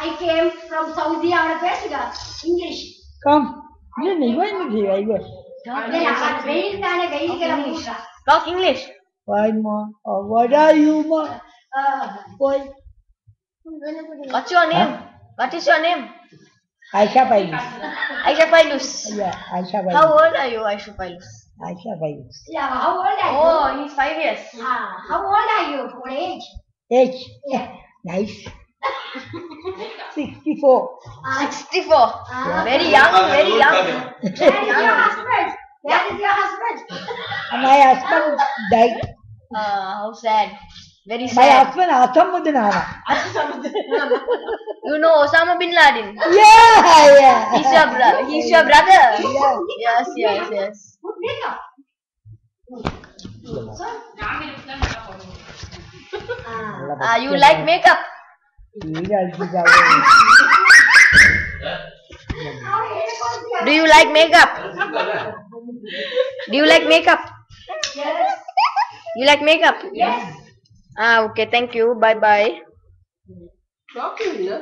I came from Saudi Arabia. English. Come. Ini nih gue ini sih gue. Talk English. Why ma? What are you ma? Why? What's your name? What is your name? Aisha Pailus. Aisha Pailus. Yeah, Aisha Pailus. How old are you, Aisha Pailus? Aisha Pailus. Yeah, how old are you? Oh, he's 5 years. How old are you? What age? Age? Yeah. Nice. 64. 64. Very young, very young. Where is your husband? Where is your husband? My husband died. How sad. Very My sad. husband Asamuddinana. You know Osama bin Laden? Yeah. He's your brother. Yeah. Yes. Good makeup. You like makeup? Do you like makeup? Do you like makeup? Yes. You like makeup? Yes. Okay, thank you. Bye bye. Talk to you.